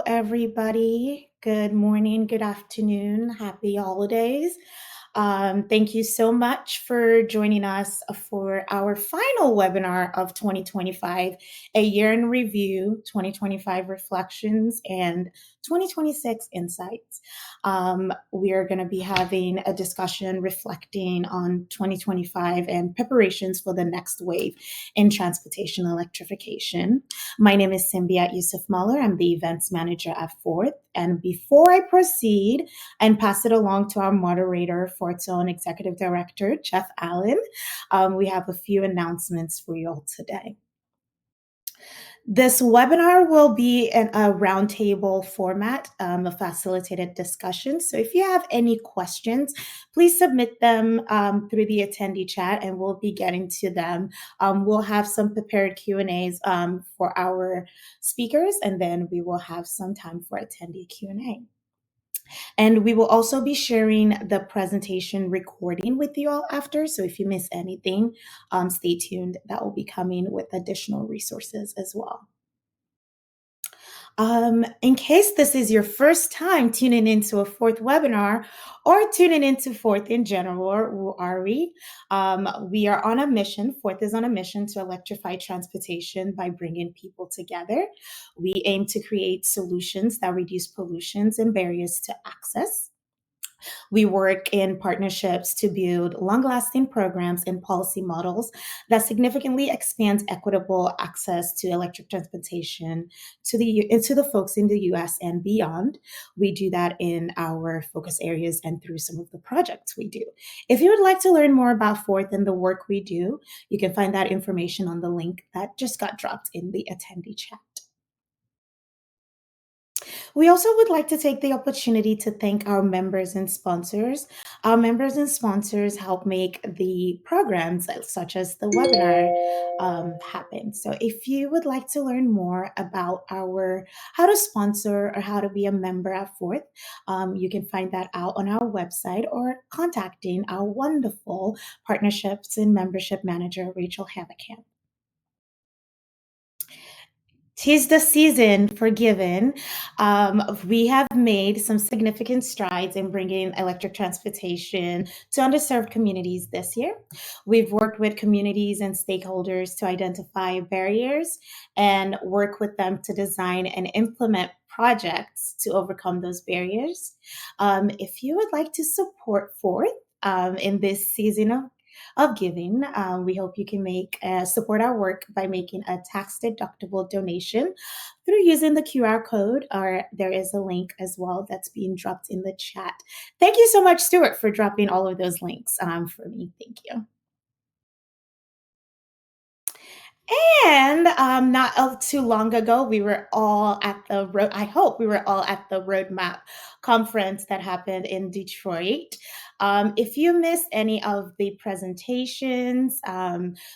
everybody. Good morning, good afternoon, happy holidays. Thank you so much for joining us for our final webinar of 2025, a year in review, 2025 reflections, and 2026 insights. We are going to be having a discussion reflecting on 2025 and preparations for the next wave in transportation electrification. My name is Simbiat Yusuf Muller. I'm the events manager at Fourth. And before I proceed and pass it along to our moderator, Fourth's own executive director, Jeff Allen, we have a few announcements for you all today. This webinar will be in a roundtable format, a facilitated discussion. So if you have any questions, please submit them through the attendee chat and we'll be getting to them. We'll have some prepared Q&As for our speakers, and then we will have some time for attendee Q&A. And we will also be sharing the presentation recording with you all after. So if you miss anything, stay tuned. That will be coming with additional resources as well. In case this is your first time tuning into a Fourth webinar or tuning into Fourth in general, who are we? We are on a mission. Fourth is on a mission to electrify transportation by bringing people together. We aim to create solutions that reduce pollutions and barriers to access. We work in partnerships to build long-lasting programs and policy models that significantly expand equitable access to electric transportation to the folks in the U.S. and beyond. We do that in our focus areas and through some of the projects we do. If you would like to learn more about Fourth and the work we do, you can find that information on the link that just got dropped in the attendee chat. We also would like to take the opportunity to thank our members and sponsors. Our members and sponsors help make the programs such as the webinar happen. So if you would like to learn more about how to sponsor or how to be a member at Fourth, you can find that out on our website or contacting our wonderful partnerships and membership manager, Rachel Havikamp. 'Tis the season for giving. We have made some significant strides in bringing electric transportation to underserved communities this year. We've worked with communities and stakeholders to identify barriers and work with them to design and implement projects to overcome those barriers. If you would like to support Fourth in this season of giving, we hope you can support our work by making a tax-deductible donation through using the QR code, or there is a link as well that's being dropped in the chat. Thank you so much, Stuart, for dropping all of those links for me. Thank you. And not too long ago, we were all at the Roadmap conference that happened in Detroit. If you missed any of the presentations,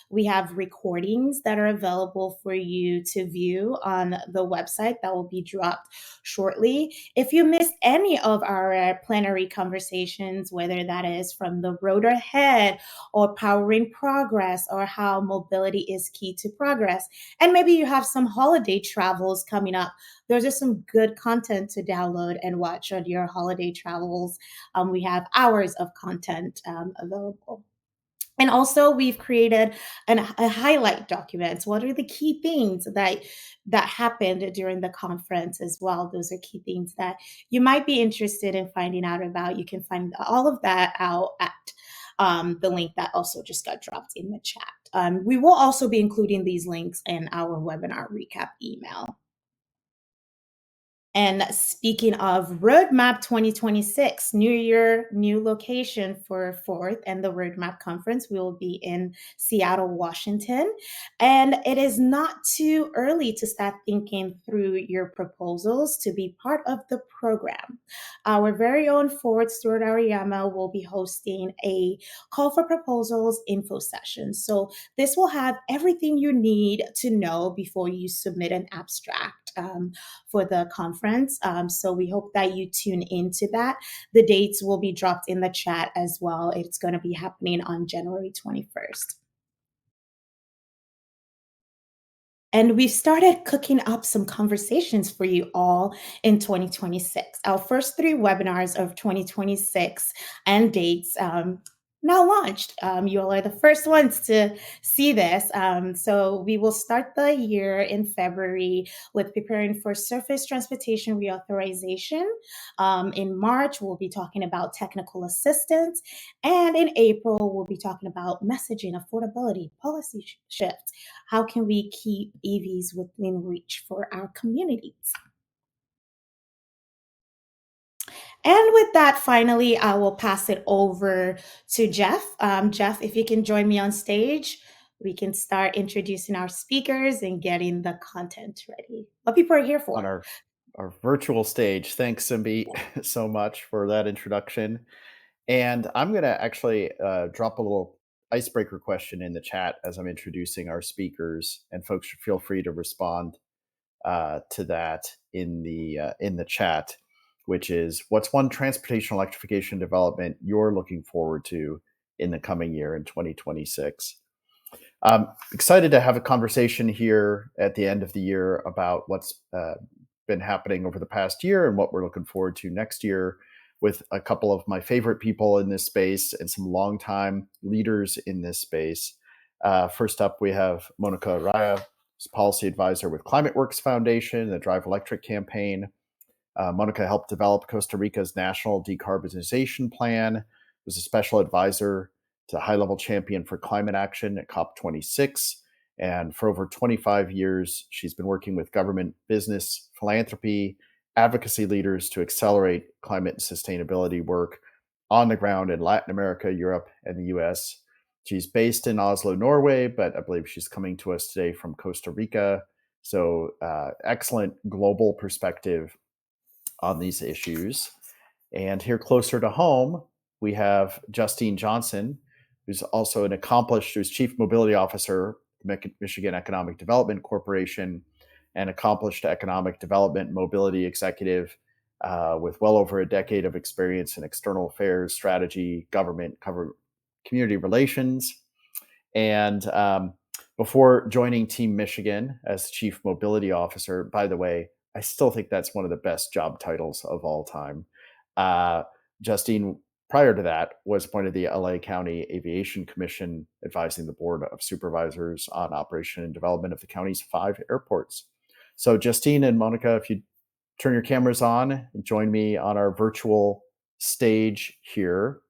we have recordings that are available for you to view on the website that will be dropped shortly. If you missed any of our plenary conversations, whether that is from the road ahead or powering progress or how mobility is key to progress, and maybe you have some holiday travels coming up, those are some good content to download and watch on your holiday travels. We have hours of content available. And also, we've created a highlight document. What are the key things that happened during the conference as well? Those are key things that you might be interested in finding out about. You can find all of that out at the link that also just got dropped in the chat. We will also be including these links in our webinar recap email. And speaking of Roadmap 2026, new year, new location for Fourth and the Roadmap Conference, we will be in Seattle, Washington. And it is not too early to start thinking through your proposals to be part of the program. Our very own Fourth, Stuart Ariyama, will be hosting a call for proposals info session. So this will have everything you need to know before you submit an abstract for the conference. So we hope that you tune into that. The dates will be dropped in the chat as well. It's going to be happening on January 21st. And we've started cooking up some conversations for you all in 2026. Our first three webinars of 2026 and dates now launched. You all are the first ones to see this. So we will start the year in February with preparing for surface transportation reauthorization. In March, we'll be talking about technical assistance. And in April, we'll be talking about messaging, affordability, policy shift. How can we keep EVs within reach for our communities? And with that, finally, I will pass it over to Jeff. Jeff, if you can join me on stage, we can start introducing our speakers and getting the content ready. What people are here On for. our virtual stage. Thanks, Simbi, so much for that introduction. And I'm going to actually drop a little icebreaker question in the chat as I'm introducing our speakers, and folks should feel free to respond to that in the chat, which is, what's one transportation electrification development you're looking forward to in the coming year in 2026? I'm excited to have a conversation here at the end of the year about what's been happening over the past year and what we're looking forward to next year, with a couple of my favorite people in this space and some longtime leaders in this space. First up, we have Monica Araya, who's policy advisor with ClimateWorks Foundation, the Drive Electric campaign. Monica helped develop Costa Rica's national decarbonization plan, was a special advisor to high-level champion for climate action at COP26. And for over 25 years, she's been working with government, business, philanthropy, advocacy leaders to accelerate climate and sustainability work on the ground in Latin America, Europe, and the US. She's based in Oslo, Norway, but I believe she's coming to us today from Costa Rica. So excellent global perspective on these issues. And here closer to home, we have Justine Johnson, who's also who's Chief Mobility Officer, Michigan Economic Development Corporation, and accomplished economic development mobility executive with well over a decade of experience in external affairs, strategy, government, community relations. And before joining Team Michigan as Chief Mobility Officer, by the way, I still think that's one of the best job titles of all time. Justine, prior to that, was appointed to the LA County Aviation Commission, advising the Board of Supervisors on operation and development of the county's 5 airports. So Justine and Monica, if you turn your cameras on and join me on our virtual stage here,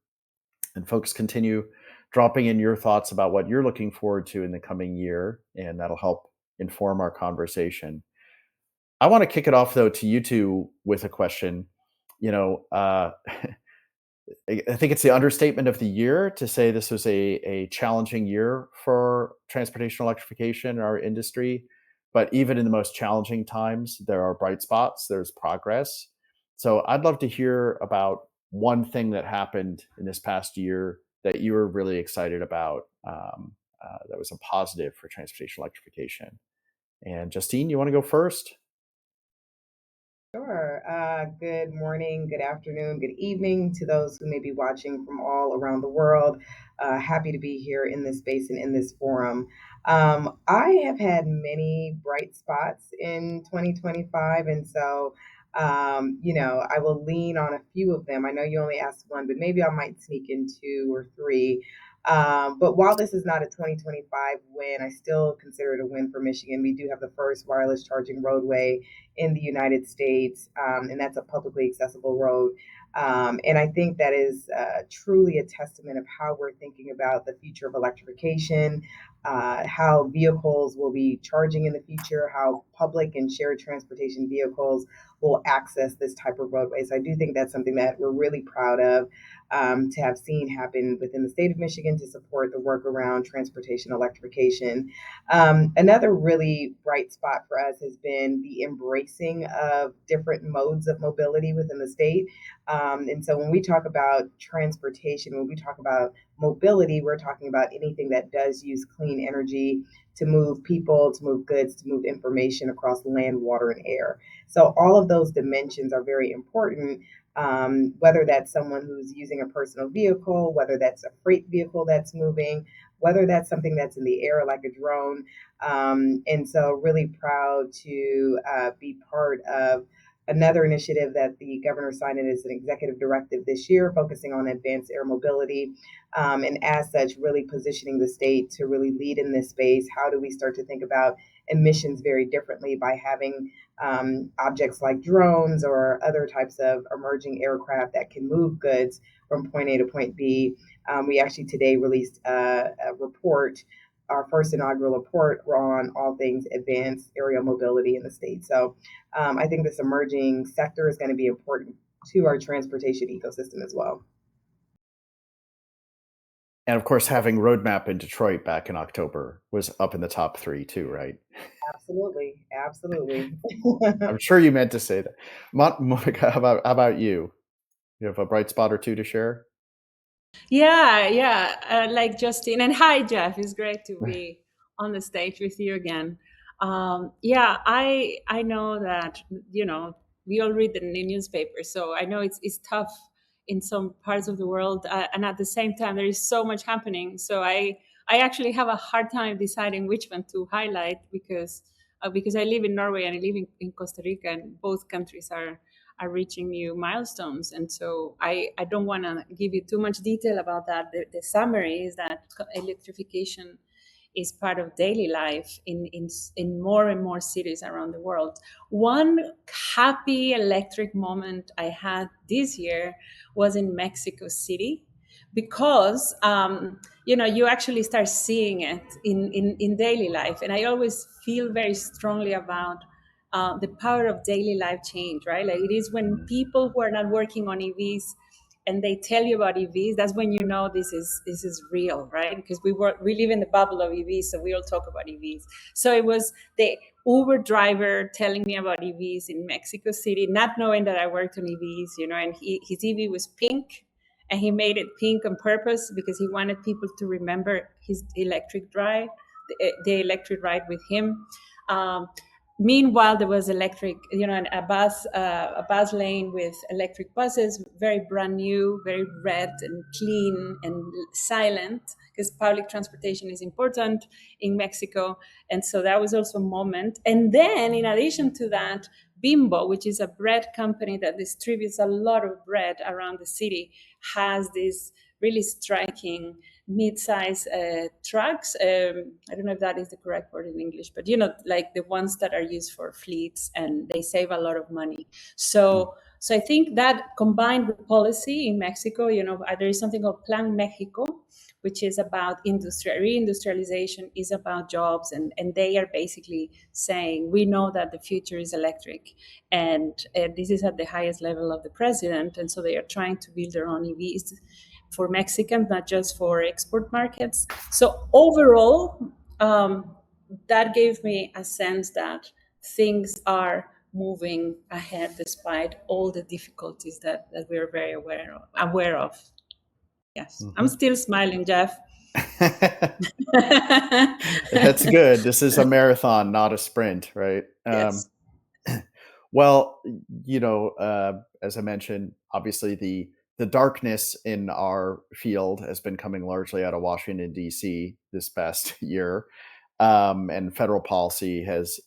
and folks continue dropping in your thoughts about what you're looking forward to in the coming year, and that'll help inform our conversation. I want to kick it off, though, to you two with a question. I think it's the understatement of the year to say this was a challenging year for transportation electrification in our industry. But even in the most challenging times, there are bright spots, there's progress. So I'd love to hear about one thing that happened in this past year that you were really excited about, that was a positive for transportation electrification. And Justine, you want to go first? Sure. Good morning, good afternoon, good evening to those who may be watching from all around the world. Happy to be here in this space and in this forum. I have had many bright spots in 2025, and so I will lean on a few of them. I know you only asked one, but maybe I might sneak in 2 or 3. But while this is not a 2025 win, I still consider it a win for Michigan. We do have the first wireless charging roadway in the United States, and that's a publicly accessible road. And I think that is truly a testament of how we're thinking about the future of electrification, how vehicles will be charging in the future, how public and shared transportation vehicles will access this type of roadways. I do think that's something that we're really proud of, to have seen happen within the state of Michigan to support the work around transportation electrification. Another really bright spot for us has been the embracing of different modes of mobility within the state. And so when we talk about transportation, when we talk about mobility, we're talking about anything that does use clean energy to move people, to move goods, to move information across land, water, and air. So all of those dimensions are very important. whether that's someone who's using a personal vehicle, whether that's a freight vehicle that's moving, whether that's something that's in the air like a drone. And so, really proud to be part of another initiative that the governor signed in as an executive directive this year, focusing on advanced air mobility. And as such, really positioning the state to really lead in this space. How do we start to think about emissions very differently by having objects like drones or other types of emerging aircraft that can move goods from point A to point B? We actually today released a report, our first inaugural report on all things advanced aerial mobility in the state. So I think this emerging sector is going to be important to our transportation ecosystem as well. And of course, having Roadmap in Detroit back in October was up in the top three too, right? Absolutely, absolutely. I'm sure you meant to say that. Monica, how about you? You have a bright spot or two to share? Yeah, yeah. Like Justine, and hi, Jeff. It's great to be on the stage with you again. Yeah, I know that we all read the newspaper, so I know it's tough in some parts of the world, and at the same time, there is so much happening. So I actually have a hard time deciding which one to highlight because I live in Norway and I live in Costa Rica, and both countries are reaching new milestones. And so I don't want to give you too much detail about that. The summary is that electrification is part of daily life in more and more cities around the world. One happy electric moment I had this year was in Mexico City because you actually start seeing it in daily life. And I always feel very strongly about the power of daily life change, right? Like it is when people who are not working on EVs and they tell you about EVs, that's when you know this is real, right? Because we live in the bubble of EVs, so we all talk about EVs. So it was the Uber driver telling me about EVs in Mexico City, not knowing that I worked on EVs, and his EV was pink, and he made it pink on purpose because he wanted people to remember his electric drive, the electric ride with him. Um, Meanwhile, there was electric, a bus lane with electric buses, very brand new, very red and clean and silent, because public transportation is important in Mexico. And so that was also a moment. And then, in addition to that, Bimbo, which is a bread company that distributes a lot of bread around the city, has this really striking mid-size trucks. I don't know if that is the correct word in English, but like the ones that are used for fleets, and they save a lot of money. So I think that combined with policy in Mexico, there is something called Plan Mexico, which is about reindustrialization, is about jobs, and they are basically saying we know that the future is electric, and this is at the highest level of the president, and so they are trying to build their own EVs for Mexicans, not just for export markets. So overall, that gave me a sense that things are moving ahead despite all the difficulties that we're very aware of. Yes, I'm Mhm. still smiling, Jeff. That's good. This is a marathon, not a sprint, right? Yes. Well, as I mentioned, obviously the darkness in our field has been coming largely out of Washington D.C. this past year, and federal policy has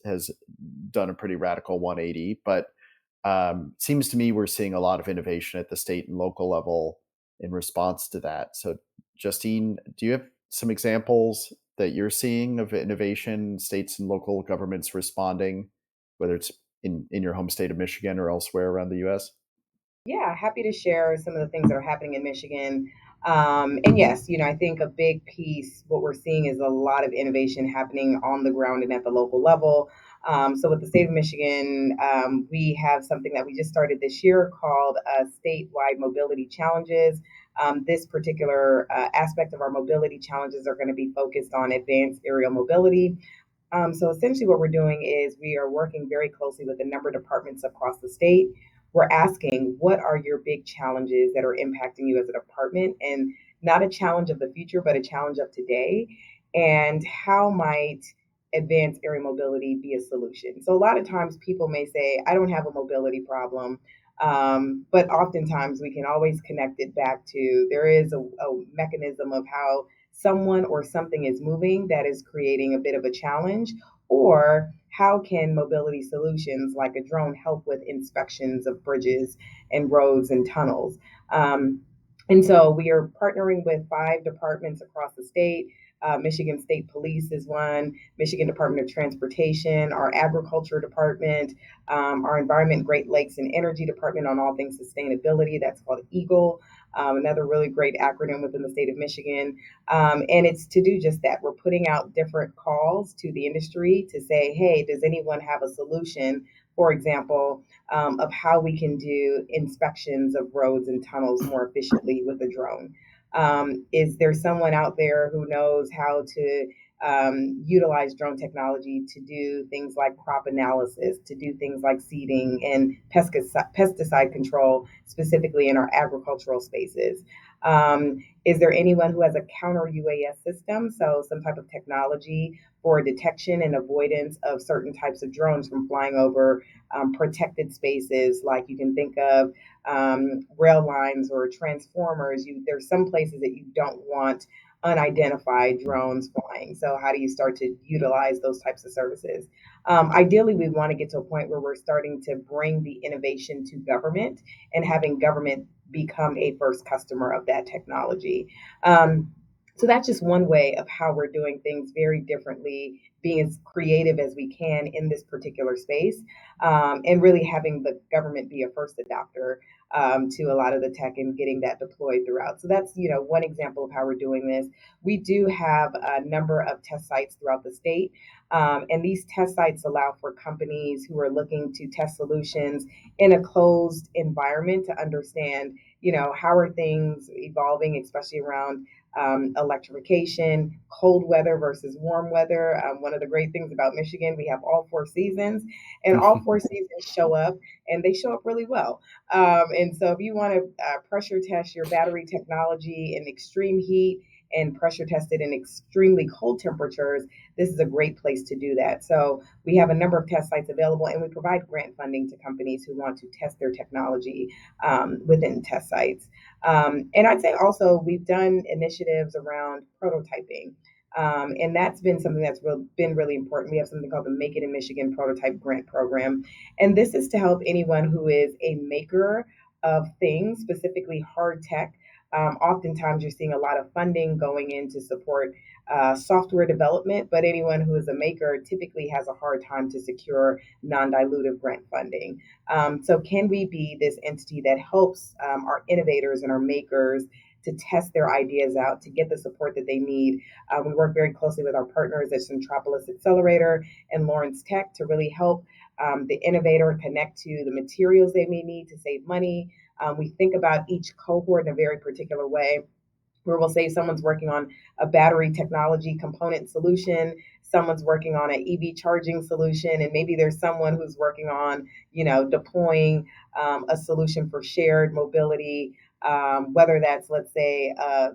done a pretty radical 180. But seems to me we're seeing a lot of innovation at the state and local level in response to that. So, Justine, do you have some examples that you're seeing of innovation, states and local governments responding, whether it's in your home state of Michigan or elsewhere around the U.S.? Yeah, happy to share some of the things that are happening in Michigan. And yes, I think a big piece, what we're seeing is a lot of innovation happening on the ground and at the local level. So, with the state of Michigan, we have something that we just started this year called statewide mobility challenges. This particular aspect of our mobility challenges are going to be focused on advanced aerial mobility. So essentially, what we're doing is we are working very closely with a number of departments across the state. We're asking, what are your big challenges that are impacting you as a department? And not a challenge of the future, but a challenge of today. And how might advanced air mobility be a solution? So a lot of times people may say, I don't have a mobility problem. But oftentimes we can always connect it back to there is a mechanism of how someone or something is moving that is creating a bit of a challenge, or how can mobility solutions like a drone help with inspections of bridges and roads and tunnels? And so we are partnering with 5 departments across the state. Michigan State Police is one, Michigan Department of Transportation, our Agriculture Department, our Environment, Great Lakes, and Energy Department on all things sustainability. That's called EAGLE, another really great acronym within the state of Michigan. And it's to do just that. We're putting out different calls to the industry to say, hey, does anyone have a solution, for example, of how we can do inspections of roads and tunnels more efficiently with a drone? Is there someone out there who knows how to utilize drone technology to do things like crop analysis, to do things like seeding and pesticide control, specifically in our agricultural spaces? Is there anyone who has a counter UAS system, so some type of technology for detection and avoidance of certain types of drones from flying over protected spaces, like you can think of rail lines or transformers? There's some places that you don't want unidentified drones flying. So how do you start to utilize those types of services? Ideally, we want to get to a point where we're starting to bring the innovation to government and having government become a first customer of that technology. So that's just one way of how we're doing things very differently, being as creative as we can in this particular space, and really having the government be a first adopter to a lot of the tech and getting that deployed throughout. So that's one example of how we're doing this. We do have a number of test sites throughout the state, and these test sites allow for companies who are looking to test solutions in a closed environment to understand, how are things evolving, especially around electrification, cold weather versus warm weather. One of the great things about Michigan, we have all 4 seasons, and all 4 seasons show up, and they show up really well. And so if you want to pressure test your battery technology in extreme heat and pressure test it in extremely cold temperatures, this is a great place to do that. So we have a number of test sites available, and we provide grant funding to companies who want to test their technology within test sites. And I'd say also we've done initiatives around prototyping. And that's been something that's been really important. We have something called the Make It in Michigan Prototype Grant Program. And this is to help anyone who is a maker of things, specifically hard tech. Oftentimes, you're seeing a lot of funding going in to support software development, but anyone who is a maker typically has a hard time to secure non-dilutive grant funding. So can we be this entity that helps our innovators and our makers to test their ideas out, to get the support that they need? We work very closely with our partners at Centropolis Accelerator and Lawrence Tech to really help the innovator connect to the materials they may need to save money. We think about each cohort in a very particular way, where we'll say someone's working on a battery technology component solution, someone's working on an EV charging solution, and maybe there's someone who's working on, deploying a solution for shared mobility, whether that's, let's say, a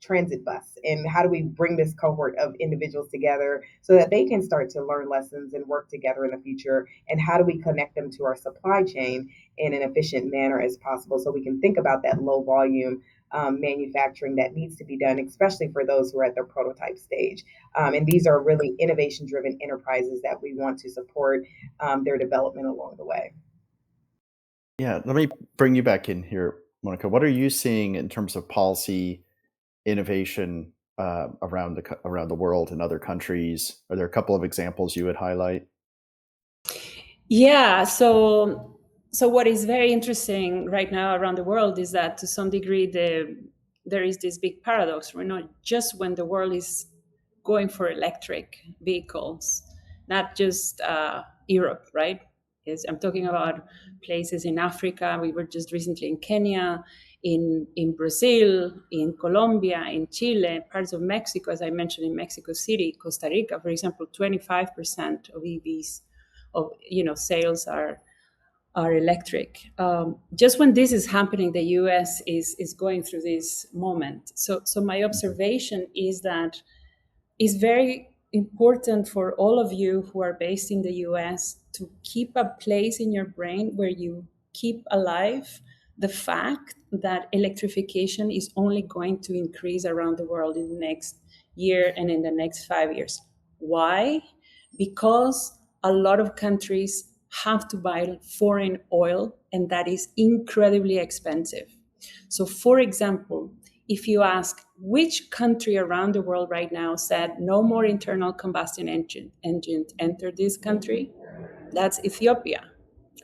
transit bus. And how do we bring this cohort of individuals together so that they can start to learn lessons and work together in the future? And how do we connect them to our supply chain in an efficient manner as possible, so we can think about that low volume manufacturing that needs to be done, especially for those who are at their prototype stage. And these are really innovation driven enterprises that we want to support their development along the way. Yeah, let me bring you back in here, Monica. What are you seeing in terms of policy innovation around the world in other countries? Are there a couple of examples you would highlight? Yeah, so what is very interesting right now around the world is that to some degree there is this big paradox. We're not just when the world is going for electric vehicles, not just Europe, right? I'm talking about places in Africa. We were just recently in Kenya, in Brazil, in Colombia, in Chile, parts of Mexico, as I mentioned, in Mexico City, Costa Rica, for example. 25% of EVs of sales are electric. Just when this is happening, the U.S. is going through this moment. So my observation is that it's very important for all of you who are based in the U.S. to keep a place in your brain where you keep alive the fact that electrification is only going to increase around the world in the next year and in the next 5 years. Why? Because a lot of countries have to buy foreign oil, and that is incredibly expensive. So, for example, if you ask which country around the world right now said no more internal combustion engines enter this country, that's Ethiopia,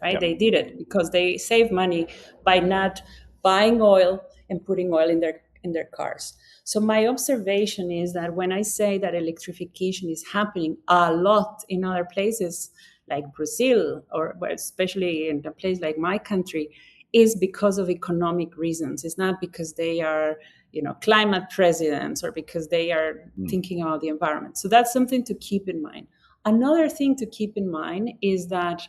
right? Yep. They did it because they save money by not buying oil and putting oil in their cars. So my observation is that when I say that electrification is happening a lot in other places like Brazil, or especially in a place like my country, is because of economic reasons. It's not because they are, climate presidents or because they are Mm. thinking about the environment. So that's something to keep in mind. Another thing to keep in mind is that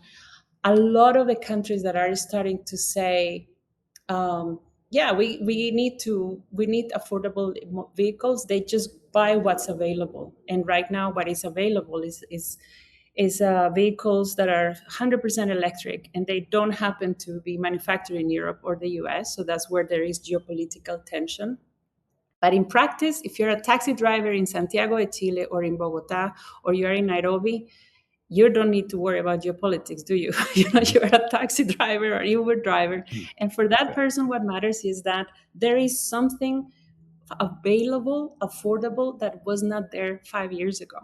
a lot of the countries that are starting to say, yeah, we need affordable vehicles. They just buy what's available, and right now, what is available is vehicles that are 100% electric, and they don't happen to be manufactured in Europe or the US. So that's where there is geopolitical tension. But in practice, if you're a taxi driver in Santiago de Chile or in Bogota or you're in Nairobi, you don't need to worry about geopolitics, do you? You're a taxi driver or Uber driver. Mm. And for that Yeah. person, what matters is that there is something available, affordable, that was not there 5 years ago.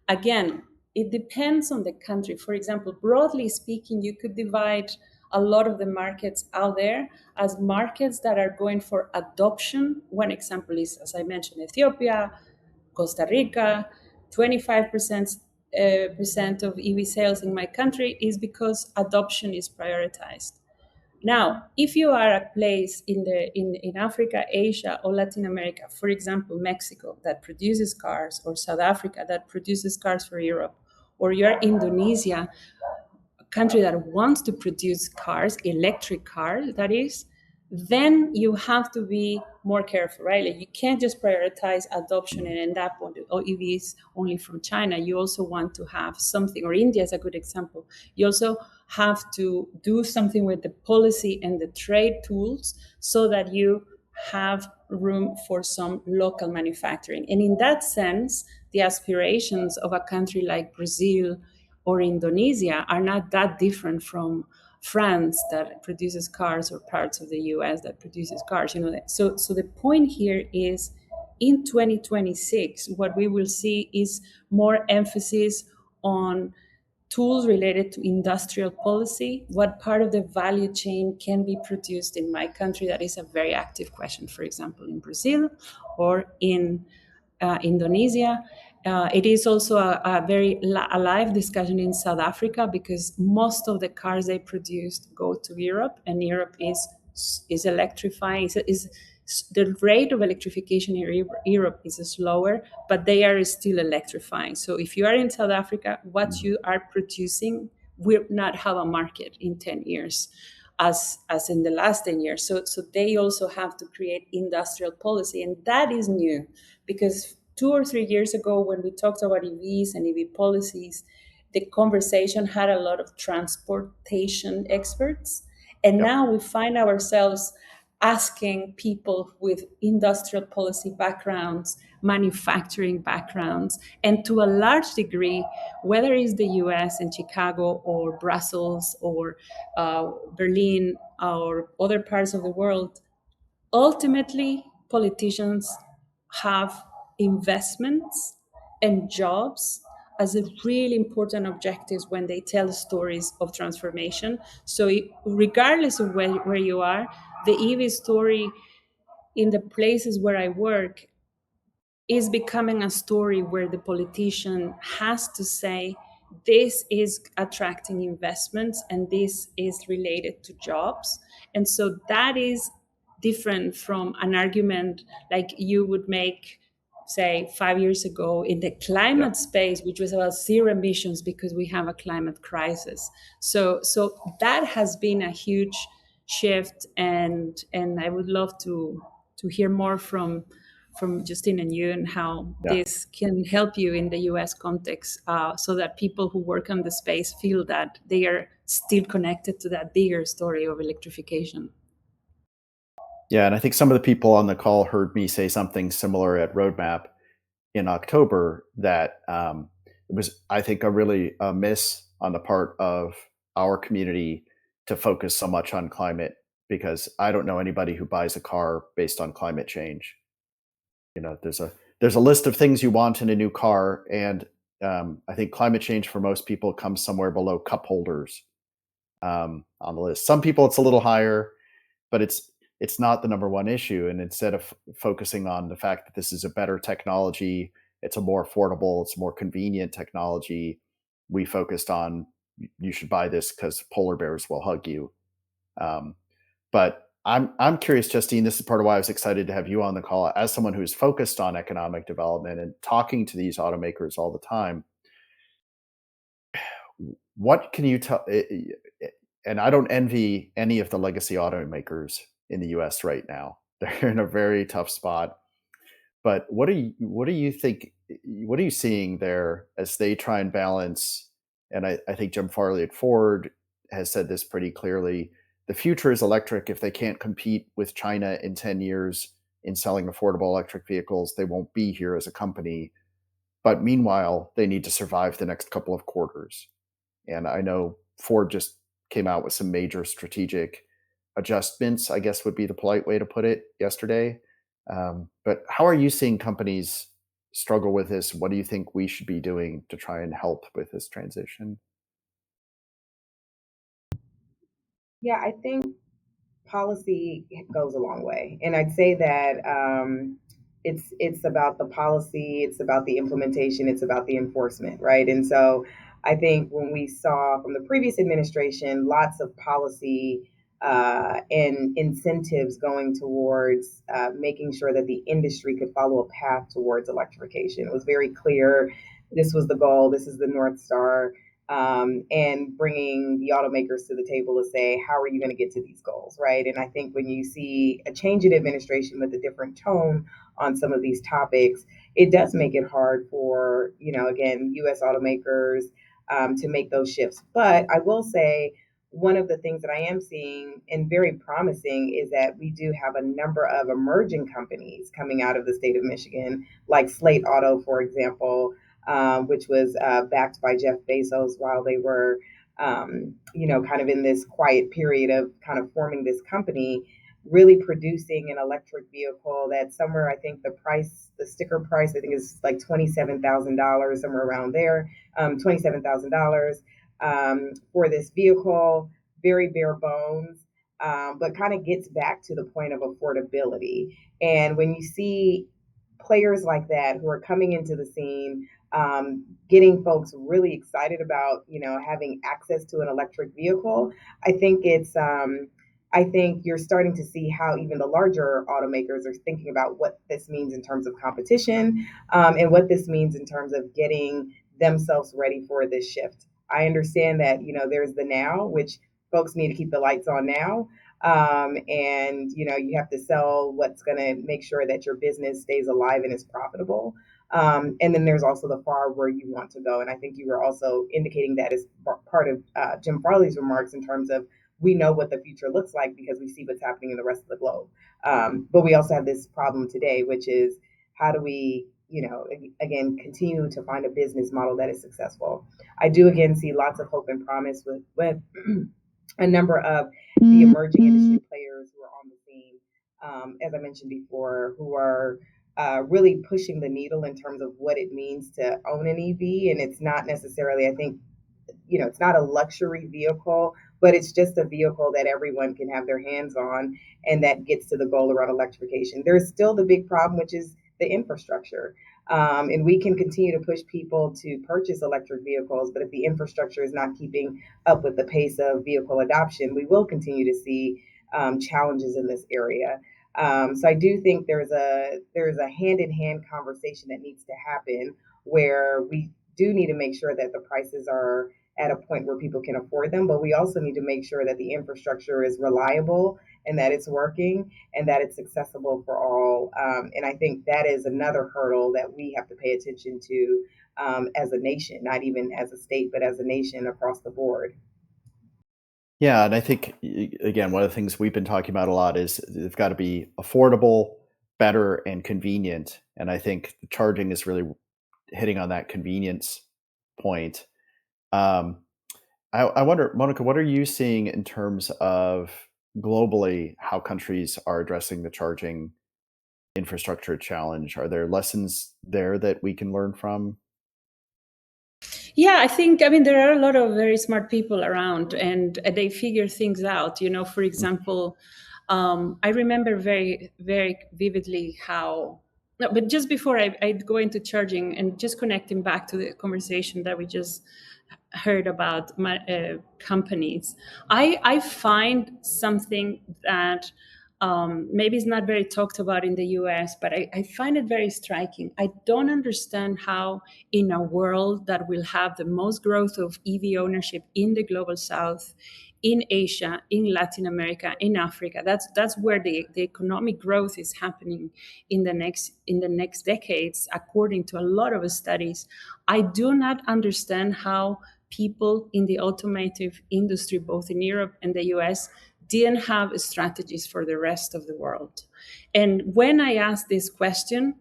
Again, it depends on the country. For example, broadly speaking, you could divide a lot of the markets out there as markets that are going for adoption. One example is, as I mentioned, Ethiopia, Costa Rica. 25% percent of EV sales in my country is because adoption is prioritized. Now, if you are a place in Africa, Asia, or Latin America, for example, Mexico, that produces cars, or South Africa that produces cars for Europe, or you're Indonesia, a country that wants to produce cars, electric cars, that is, then you have to be more careful, right? Like, you can't just prioritize adoption and end up on EVs only from China. You also want to have something, or India is a good example. You also have to do something with the policy and the trade tools so that you have room for some local manufacturing. And in that sense, the aspirations of a country like Brazil or Indonesia are not that different from France that produces cars, or parts of the US that produces cars. So the point here is, in 2026, what we will see is more emphasis on tools related to industrial policy. What part of the value chain can be produced in my country? That is a very active question, for example, in Brazil or in Indonesia. It is also a very alive discussion in South Africa, because most of the cars they produced go to Europe, and Europe is electrifying. Is the rate of electrification in Europe is slower, but they are still electrifying. So if you are in South Africa, what Mhm. you are producing will not have a market in 10 years as in the last 10 years. So they also have to create industrial policy. And that is new, because 2 or 3 years ago, when we talked about EVs and EV policies, the conversation had a lot of transportation experts. And Yep. now we find ourselves asking people with industrial policy backgrounds, manufacturing backgrounds, and to a large degree, whether it's the US and Chicago or Brussels or Berlin or other parts of the world, ultimately, politicians have investments and jobs as a really important objectives when they tell stories of transformation. So regardless of where you are, the EV story in the places where I work is becoming a story where the politician has to say, this is attracting investments and this is related to jobs. And so that is different from an argument like you would make, say, 5 years ago in the climate Yep. space, which was about zero emissions because we have a climate crisis. So that has been a huge shift, and I would love to hear more from Justine and you, and how Yeah. this can help you in the US context, so that people who work on the space feel that they are still connected to that bigger story of electrification. Yeah, and I think some of the people on the call heard me say something similar at Roadmap in October that it was, I think, a really a miss on the part of our community to focus so much on climate, because I don't know anybody who buys a car based on climate change. You know, there's a list of things you want in a new car, and I think climate change for most people comes somewhere below cup holders on the list. Some people it's a little higher, but it's not the number one issue. And instead of focusing on the fact that this is a better technology, it's a more affordable, it's a more convenient technology, we focused on you should buy this because polar bears will hug you. Um, but I'm curious, Justine. This is part of why I was excited to have you on the call. As someone who's focused on economic development and talking to these automakers all the time, what can you tell? And I don't envy any of the legacy automakers in the U.S. right now. They're in a very tough spot. But what do you think? What are you seeing there as they try and balance? And I think Jim Farley at Ford has said this pretty clearly. The future is electric. If they can't compete with China in 10 years in selling affordable electric vehicles, they won't be here as a company. But meanwhile, they need to survive the next couple of quarters. And I know Ford just came out with some major strategic adjustments, I guess would be the polite way to put it, yesterday. But how are you seeing companies struggle with this? What do you think we should be doing to try and help with this transition? Yeah, I think policy goes a long way, and I'd say that it's about the policy, it's about the implementation, it's about the enforcement, right? And so I think when we saw from the previous administration lots of policy and incentives going towards making sure that the industry could follow a path towards electrification, it was very clear this was the goal, this is the North Star, and bringing the automakers to the table to say, how are you going to get to these goals, right? And I think when you see a change in administration with a different tone on some of these topics, it does make it hard for, again, U.S. automakers to make those shifts. But I will say, one of the things that I am seeing and very promising is that we do have a number of emerging companies coming out of the state of Michigan, like Slate Auto, for example, which was backed by Jeff Bezos while they were, kind of in this quiet period of kind of forming this company, really producing an electric vehicle that somewhere, I think the sticker price, I think is like $27,000, somewhere around there, $27,000 for this vehicle, very bare bones. But kind of gets back to the point of affordability. And when you see players like that who are coming into the scene, getting folks really excited about, having access to an electric vehicle, I think I think you're starting to see how even the larger automakers are thinking about what this means in terms of competition, and what this means in terms of getting themselves ready for this shift. I understand that, there's the now, which folks need to keep the lights on now. And you have to sell what's going to make sure that your business stays alive and is profitable. And then there's also the far where you want to go. And I think you were also indicating that as part of Jim Farley's remarks in terms of we know what the future looks like because we see what's happening in the rest of the globe. But we also have this problem today, which is how do we, again, continue to find a business model that is successful. I do again see lots of hope and promise with a number of the emerging industry players who are on the scene, as I mentioned before, who are really pushing the needle in terms of what it means to own an EV. And it's not necessarily, I think, it's not a luxury vehicle, but it's just a vehicle that everyone can have their hands on and that gets to the goal around electrification. There's still the big problem, which is the infrastructure. And we can continue to push people to purchase electric vehicles, but if the infrastructure is not keeping up with the pace of vehicle adoption, we will continue to see challenges in this area. So I do think there's a hand in hand conversation that needs to happen where we do need to make sure that the prices are at a point where people can afford them. But we also need to make sure that the infrastructure is reliable and that it's working and that it's accessible for all. And I think that is another hurdle that we have to pay attention to as a nation, not even as a state, but as a nation across the board. Yeah, and I think again, one of the things we've been talking about a lot is they've got to be affordable, better, and convenient. And I think the charging is really hitting on that convenience point. Um, I wonder, Monica, what are you seeing in terms of globally how countries are addressing the charging infrastructure challenge? Are there lessons there that we can learn from? Yeah, I mean, there are a lot of very smart people around and they figure things out. For example, I remember very, very vividly how, no, but just before I go into charging and just connecting back to the conversation that we just heard about my companies, I find something that maybe is not very talked about in the US, but I find it very striking. I don't understand how, in a world that will have the most growth of EV ownership in the global south, in Asia, in Latin America, in Africa, that's where the economic growth is happening in the next decades, according to a lot of studies. I do not understand how people in the automotive industry, both in Europe and the US, didn't have strategies for the rest of the world. And when I ask this question,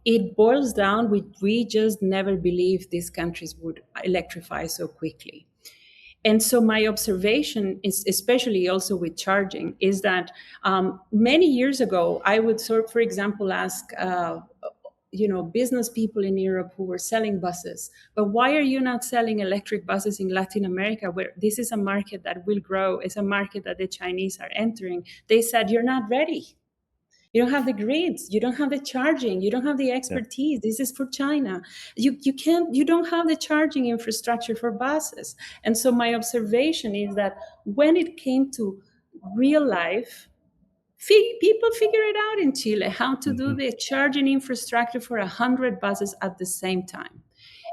it boils down with we just never believed these countries would electrify so quickly. And so my observation is, especially also with charging, is that many years ago, I would for example, ask business people in Europe who were selling buses, but why are you not selling electric buses in Latin America, where this is a market that will grow, it's a market that the Chinese are entering? They said, you're not ready. You don't have the grids, you don't have the charging, you don't have the Yeah. expertise. This is for China. You don't have the charging infrastructure for buses. And so my observation is that when it came to real life, people figure it out in Chile how to do Hmm. the charging infrastructure for 100 buses at the same time.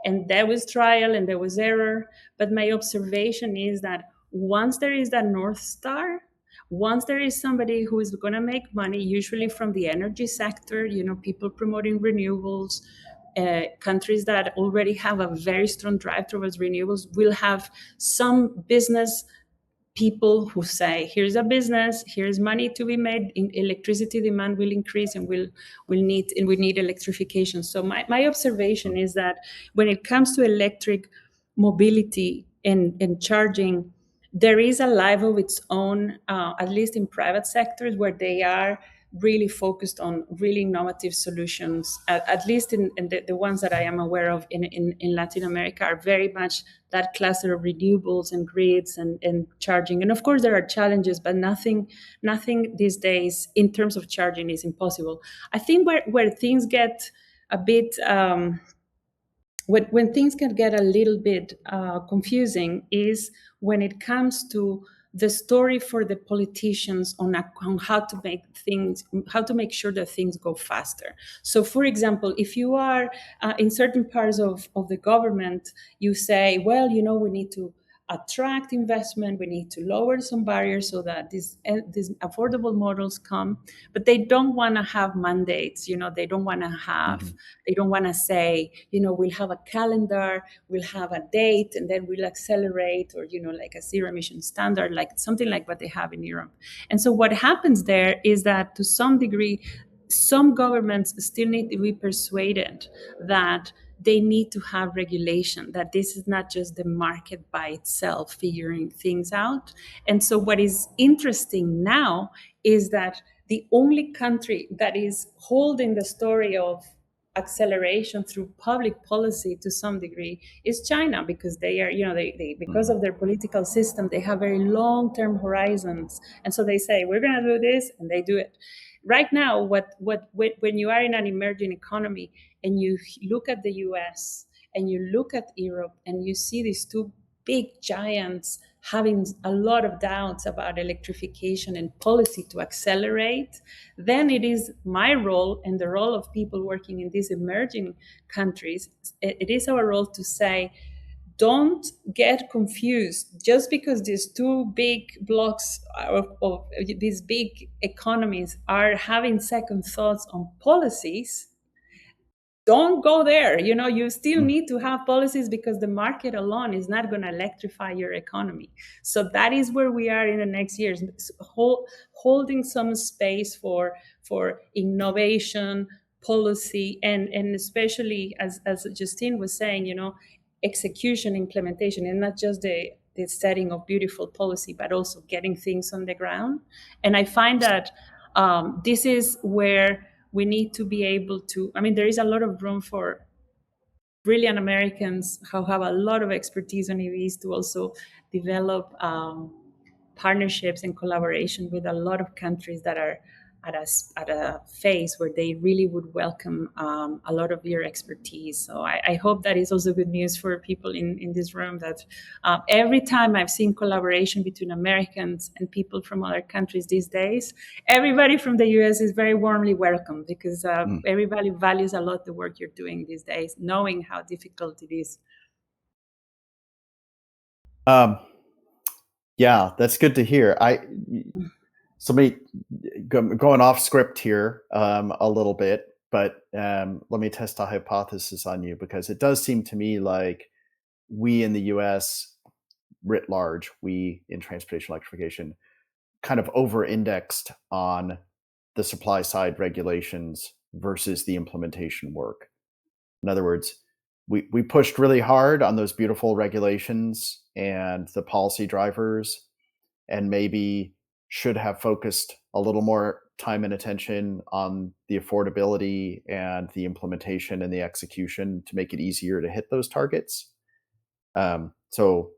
And there was trial and there was error. But my observation is that once there is that North Star, once there is somebody who is going to make money, usually from the energy sector, people promoting renewables, countries that already have a very strong drive towards renewables will have some business people who say, here's a business, here's money to be made, in electricity demand will increase and we need electrification. So my observation is that when it comes to electric mobility and charging, there is a life of its own, at least in private sectors, where they are really focused on really innovative solutions. At least in the ones that I am aware of in Latin America are very much that cluster of renewables and grids and charging. And of course, there are challenges, but nothing these days in terms of charging is impossible. I think where things get a bit when things can get a little bit confusing is when it comes to the story for the politicians on how to make sure that things go faster. So, for example, if you are in certain parts of the government, you say, well, we need to attract investment, we need to lower some barriers so that these affordable models come, but they don't want to have mandates. They don't want to have, Hmm. they don't want to say, we'll have a calendar, we'll have a date, and then we'll accelerate, or, like a zero emission standard, like something like what they have in Europe. And so what happens there is that to some degree, some governments still need to be persuaded that they need to have regulation, that this is not just the market by itself figuring things out. And so what is interesting now is that the only country that is holding the story of acceleration through public policy to some degree is China, because they are, they because Hmm. of their political system, they have very long-term horizons. And so they say, we're going to do this, and they do it. Right now, when you are in an emerging economy and you look at the US and you look at Europe and you see these two big giants having a lot of doubts about electrification and policy to accelerate, then it is my role and the role of people working in these emerging countries, it is our role to say, don't get confused. Just because these two big blocks of these big economies are having second thoughts on policies, don't go there. You still Mm. need to have policies, because the market alone is not going to electrify your economy. So that is where we are in the next years, holding some space for innovation, policy, and especially, as Justine was saying, execution, implementation, and not just the setting of beautiful policy, but also getting things on the ground. And I find that this is where we need to be able to, there is a lot of room for brilliant Americans who have a lot of expertise on EVs to also develop partnerships and collaboration with a lot of countries that are at a phase where they really would welcome a lot of your expertise. So I hope that is also good news for people in this room, that every time I've seen collaboration between Americans and people from other countries these days, everybody from the US is very warmly welcome, because Mm. everybody values a lot the work you're doing these days, knowing how difficult it is. Um, yeah, that's good to hear. Somebody going off script here a little bit, but let me test a hypothesis on you, because it does seem to me like we in the US writ large, we in transportation electrification, kind of over-indexed on the supply side regulations versus the implementation work. In other words, we pushed really hard on those beautiful regulations and the policy drivers, and maybe should have focused a little more time and attention on the affordability and the implementation and the execution to make it easier to hit those targets. So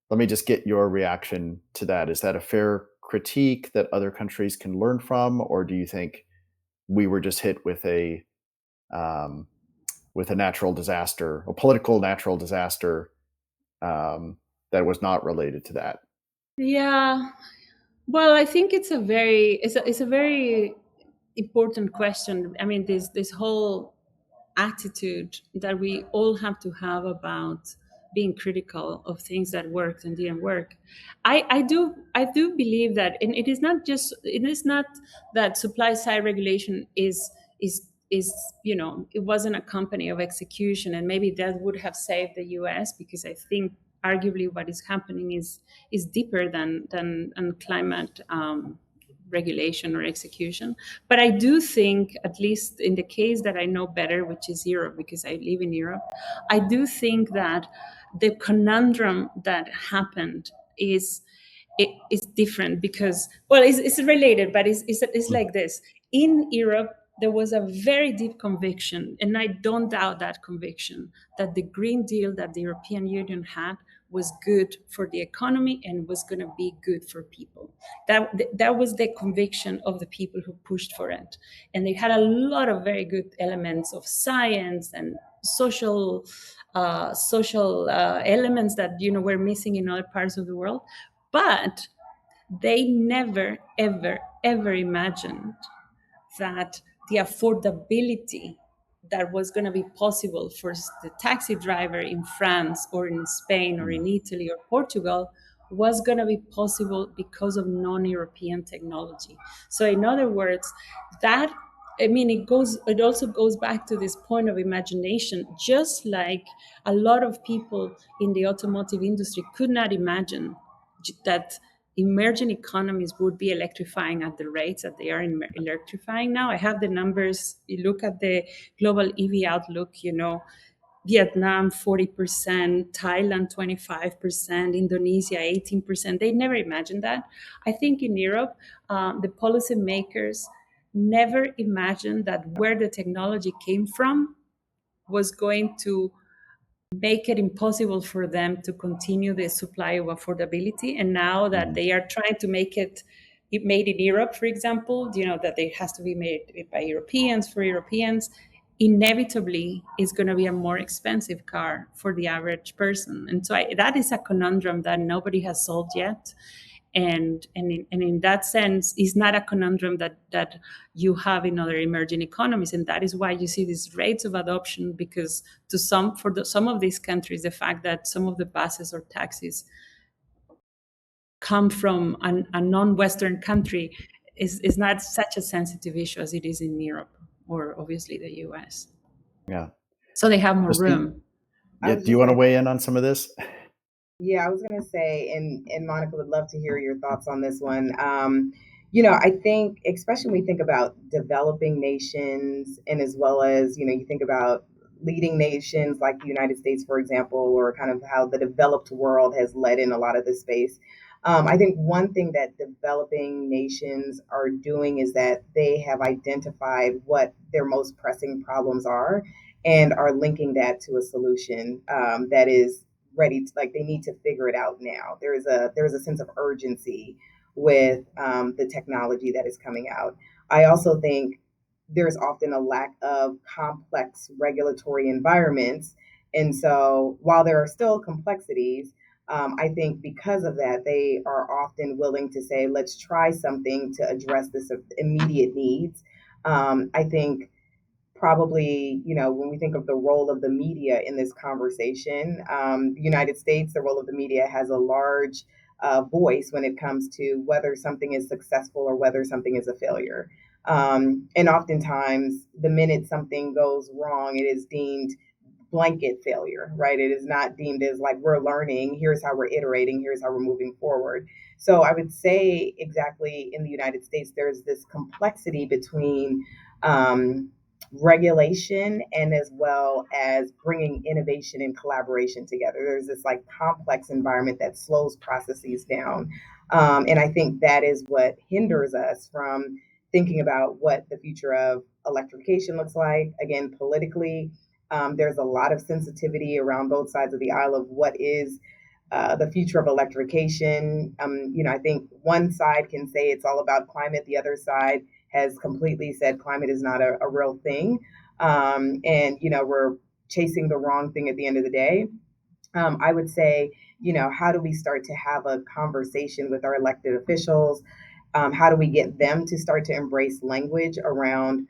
let me just get your reaction to that. Is that a fair critique that other countries can learn from, or do you think we were just hit um, with a natural disaster, a political natural disaster that was not related to that? Yeah. Well, I think it's a very important question. This whole attitude that we all have to have about being critical of things that worked and didn't work. I do believe that, and it is not that supply side regulation is it wasn't a company of execution, and maybe that would have saved the US, because I think arguably what is happening is deeper than climate regulation or execution. But I do think, at least in the case that I know better, which is Europe, because I live in Europe, I do think that the conundrum that happened is different, because, well, it's related, but it's Mm. like this. In Europe, there was a very deep conviction, and I don't doubt that conviction, that the Green Deal that the European Union had was good for the economy and was going to be good for people. That was the conviction of the people who pushed for it, and they had a lot of very good elements of science and social elements that were missing in other parts of the world. But they never, ever, ever imagined that the affordability that was going to be possible for the taxi driver in France or in Spain or Mm. in Italy or Portugal was going to be possible because of non-European technology. So in other words, that it also goes back to this point of imagination. Just like a lot of people in the automotive industry could not imagine that emerging economies would be electrifying at the rates that they are electrifying now. I have the numbers. You look at the global EV outlook, Vietnam 40%, Thailand 25%, Indonesia 18%. They never imagined that. I think in Europe, the policymakers never imagined that where the technology came from was going to make it impossible for them to continue the supply of affordability. And now that Mm. they are trying to make it made in Europe, for example, that it has to be made by Europeans for Europeans, inevitably is going to be a more expensive car for the average person. And so that is a conundrum that nobody has solved yet. And in that sense, it's not a conundrum that you have in other emerging economies, and that is why you see these rates of adoption. Because some of these countries, the fact that some of the buses or taxis come from a non-Western country is not such a sensitive issue as it is in Europe or obviously the US. Yeah. So they have more Justine, room. I yeah, was do you just want to gonna weigh in on some of this? Yeah, I was gonna say, and Monica would love to hear your thoughts on this one. I think, especially when we think about developing nations, and as well as you think about leading nations like the United States, for example, or kind of how the developed world has led in a lot of this space. I think one thing that developing nations are doing is that they have identified what their most pressing problems are and are linking that to a solution that is ready to, like, they need to figure it out now. There is a sense of urgency with the technology that is coming out. I also think there's often a lack of complex regulatory environments, and so while there are still complexities, I think because of that, they are often willing to say, let's try something to address this immediate needs. I think probably, when we think of the role of the media in this conversation, the United States, the role of the media has a large voice when it comes to whether something is successful or whether something is a failure. And oftentimes, the minute something goes wrong, it is deemed blanket failure, right? It is not deemed as like we're learning, here's how we're iterating, here's how we're moving forward. So I would say exactly in the United States, there's this complexity between um, regulation and as well as bringing innovation and collaboration together. There's this like complex environment that slows processes down. And I think that is what hinders us from thinking about what the future of electrification looks like. Again, politically, there's a lot of sensitivity around both sides of the aisle of what is the future of electrification. I think one side can say it's all about climate, the other side has completely said climate is not a real thing. And, we're chasing the wrong thing at the end of the day. I would say, how do we start to have a conversation with our elected officials? How do we get them to start to embrace language around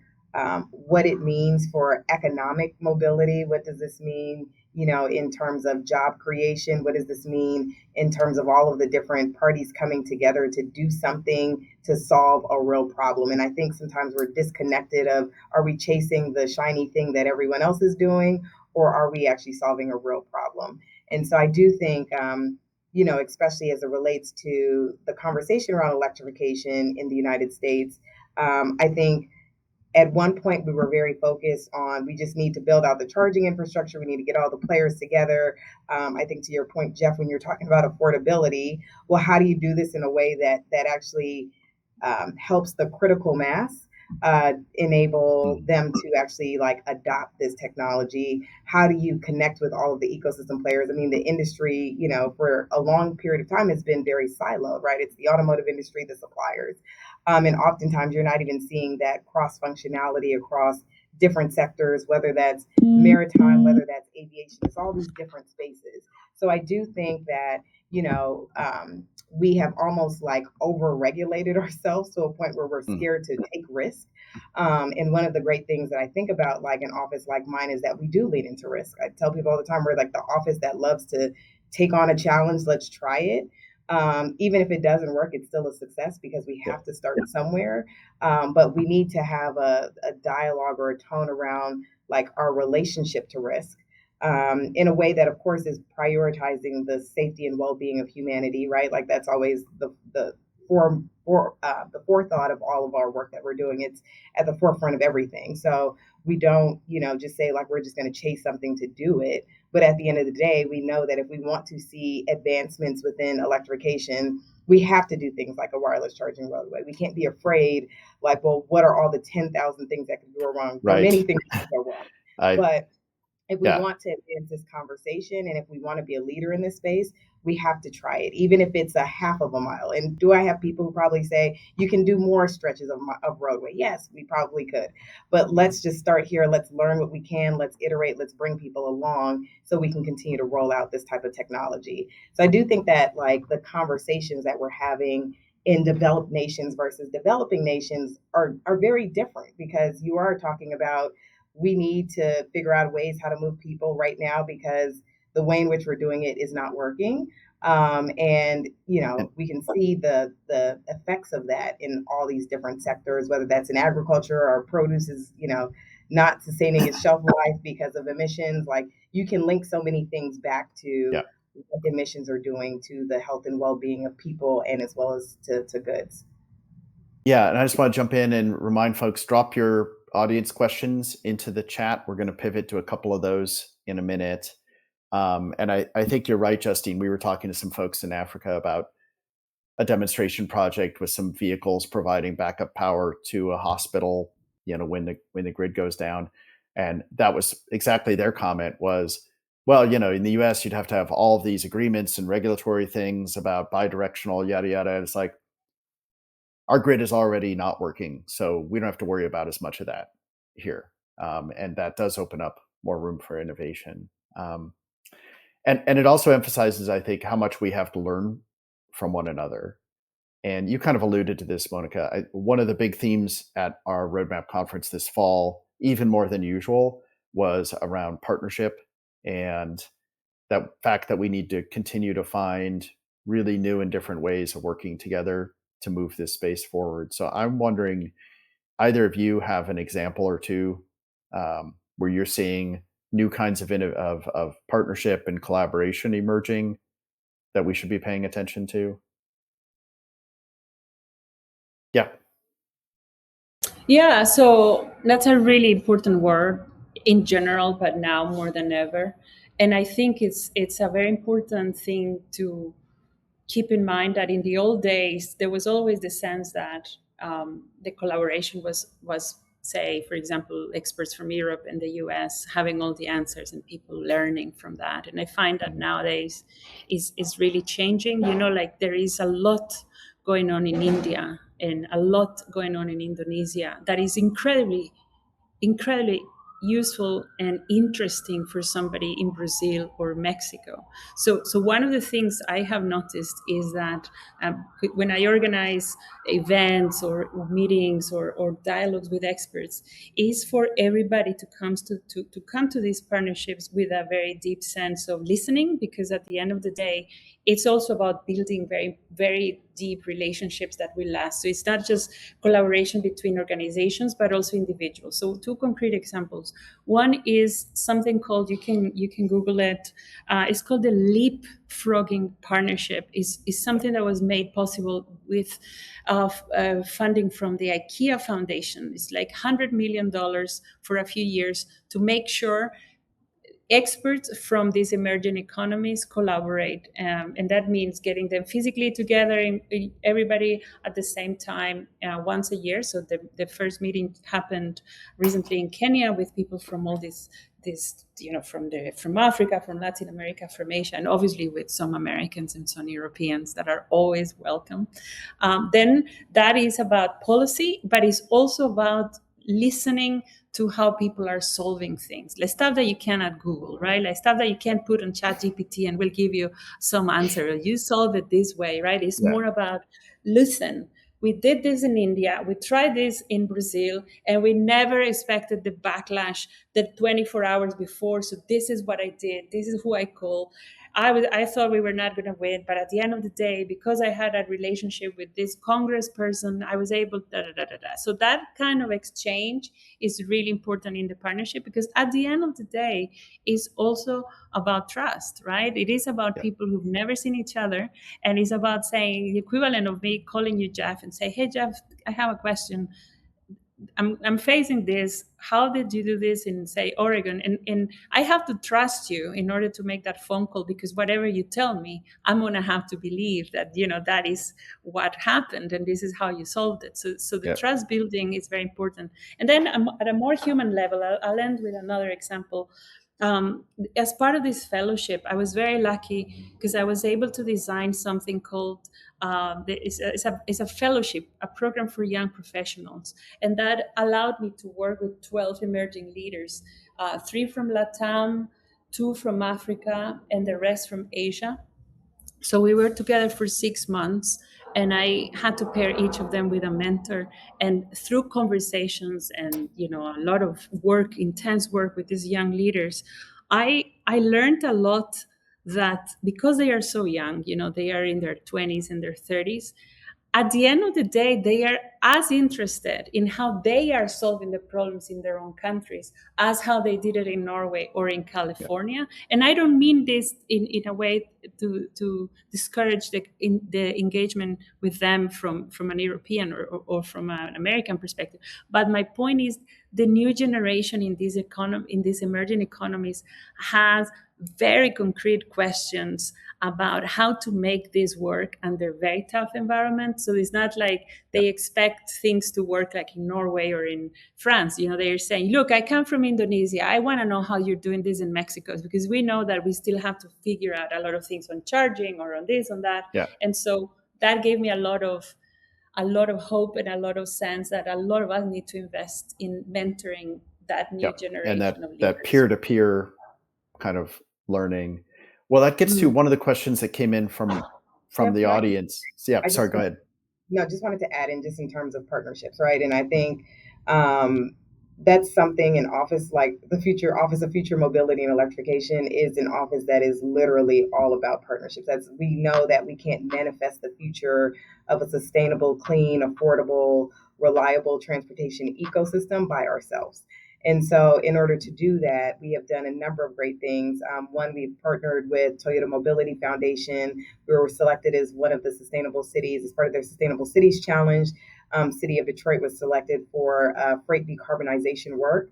what it means for economic mobility? What does this mean, in terms of job creation? What does this mean in terms of all of the different parties coming together to do something to solve a real problem? And I think sometimes we're disconnected of, are we chasing the shiny thing that everyone else is doing, or are we actually solving a real problem? And so I do think, especially as it relates to the conversation around electrification in the United States, I think at one point we were very focused on, we just need to build out the charging infrastructure, we need to get all the players together. I think to your point, Jeff, when you're talking about affordability, well, how do you do this in a way that actually helps the critical mass enable Mm. them to actually like adopt this technology? How do you connect with all of the ecosystem players? I mean, the industry, for a long period of time has been very siloed, right? It's the automotive industry, the suppliers. And oftentimes you're not even seeing that cross functionality across different sectors, whether that's maritime, whether that's aviation, it's all these different spaces. So I do think that, we have almost like over regulated ourselves to a point where we're Mm. scared to take risk. And one of the great things that I think about, like an office like mine, is that we do lean into risk. I tell people all the time, we're like the office that loves to take on a challenge, let's try it. Even if it doesn't work, it's still a success because we Yeah. have to start somewhere. But we need to have a dialogue or a tone around like our relationship to risk, in a way that, of course, is prioritizing the safety and well-being of humanity, right? Like that's always the forethought of all of our work that we're doing. It's at the forefront of everything. So we don't, just say like we're just going to chase something to do it. But at the end of the day, we know that if we want to see advancements within electrification, we have to do things like a wireless charging roadway. We can't be afraid, like, well, what are all the 10,000 things that could go wrong? There are Right. many things that could go wrong. I But if we Yeah. want to advance this conversation and if we want to be a leader in this space, we have to try it, even if it's a half of a mile. And do I have people who probably say you can do more stretches of roadway? Yes, we probably could. But let's just start here. Let's learn what we can. Let's iterate. Let's bring people along so we can continue to roll out this type of technology. So I do think that like the conversations that we're having in developed nations versus developing nations are very different, because you are talking about we need to figure out ways how to move people right now because the way in which we're doing it is not working. And And we can see the effects of that in all these different sectors, whether that's in agriculture or produce is not sustaining its shelf life because of emissions. Like you can link so many things back to yeah, what emissions are doing to the health and well-being of people and as well as to goods. yeah. And I just want to jump in and remind folks, drop your audience questions into the chat. We're going to pivot to a couple of those in a minute. And I think you're right, Justine. We were talking to some folks in Africa about a demonstration project with some vehicles providing backup power to a hospital, when the grid goes down. And that was exactly their comment was, well, in the US, you'd have to have all of these agreements and regulatory things about bidirectional, yada, yada. And it's like, our grid is already not working. So we don't have to worry about as much of that here. And that does open up more room for innovation. And it also emphasizes, I think, how much we have to learn from one another. And you kind of alluded to this, Monica. One of the big themes at our roadmap conference this fall, even more than usual, was around partnership and that fact that we need to continue to find really new and different ways of working together to move this space forward. So I'm wondering, either of you have an example or two where you're seeing new kinds of partnership and collaboration emerging that we should be paying attention to? Yeah. Yeah, so that's a really important word in general, but now more than ever. And I think it's a very important thing to keep in mind that in the old days there was always the sense that the collaboration was say, for example, experts from Europe and the US having all the answers and people learning from that. And I find that nowadays is really changing. Like there is a lot going on in India and a lot going on in Indonesia that is incredibly useful and interesting for somebody in Brazil or Mexico. So one of the things I have noticed is that when I organize events or meetings or dialogues with experts, is for everybody to come to these partnerships with a very deep sense of listening, because at the end of the day, it's also about building very, very deep relationships that will last. So it's not just collaboration between organizations, but also individuals. So two concrete examples. One is something called, you can Google it. It's called the Leapfrogging Partnership. Is something that was made possible with funding from the IKEA Foundation. It's like $100 million for a few years to make sure experts from these emerging economies collaborate, and that means getting them physically together everybody at the same time once a year. So the first meeting happened recently in Kenya with people from all this from Africa, from Latin America, from Asia, and obviously with some Americans and some Europeans that are always welcome. Then that is about policy, but it's also about listening to how people are solving things, like stuff that you cannot Google, right? Like stuff that you can't put on Chat GPT and will give you some answer. You solve it this way, right? It's Yeah. more about listen. We did this in India, we tried this in Brazil, and we never expected the backlash that 24 hours before. So this is what I did. This is who I call. I thought we were not going to win, but at the end of the day, because I had a relationship with this congressperson, I was able da da da da da. So that kind of exchange is really important in the partnership, because at the end of the day, it's also about trust, right? It is about Yeah. people who've never seen each other, and it's about saying the equivalent of me calling you Jeff and say, "Hey Jeff, I have a question. I'm facing this. How did you do this in, say, Oregon?" And I have to trust you in order to make that phone call, because whatever you tell me, I'm going to have to believe that, that is what happened and this is how you solved it. So the Yeah. trust building is very important. And then at a more human level, I'll end with another example. as part of this fellowship, I was very lucky because I was able to design something called it's a fellowship, a program for young professionals, and that allowed me to work with 12 emerging leaders, three from Latam, two from Africa, and the rest from Asia. So we were together for 6 months, and I had to pair each of them with a mentor. And through conversations and a lot of work, intense work with these young leaders, I learned a lot, that because they are so young, they are in their 20s and their 30s, at the end of the day, they are as interested in how they are solving the problems in their own countries as how they did it in Norway or in Yeah. California. And I don't mean this in a way to discourage the engagement with them from an European or from an American perspective. But my point is, the new generation in these emerging economies has very concrete questions about how to make this work under very tough environments. So it's not like Yeah. they expect things to work like in Norway or in France. They're saying, look, I come from Indonesia. I want to know how you're doing this in Mexico, because we know that we still have to figure out a lot of things on charging or on this, on that. Yeah. And so that gave me a lot of hope and a lot of sense that a lot of us need to invest in mentoring that new Yeah. And generation of that leaders. peer-to-peer kind of learning. Well, that gets to one of the questions that came in from Jeff, the can I audience. So, yeah, I sorry, just go ahead. No, just wanted to add in just in terms of partnerships, right? And I think um, that's something, an office like the future Office of Future Mobility and Electrification is an office that is literally all about partnerships. That's, we know that we can't manifest the future of a sustainable, clean, affordable, reliable transportation ecosystem by ourselves. And so, in order to do that, we have done a number of great things. One, we've partnered with Toyota Mobility Foundation. We were selected as one of the sustainable cities as part of their Sustainable Cities Challenge. City of Detroit was selected for freight decarbonization work.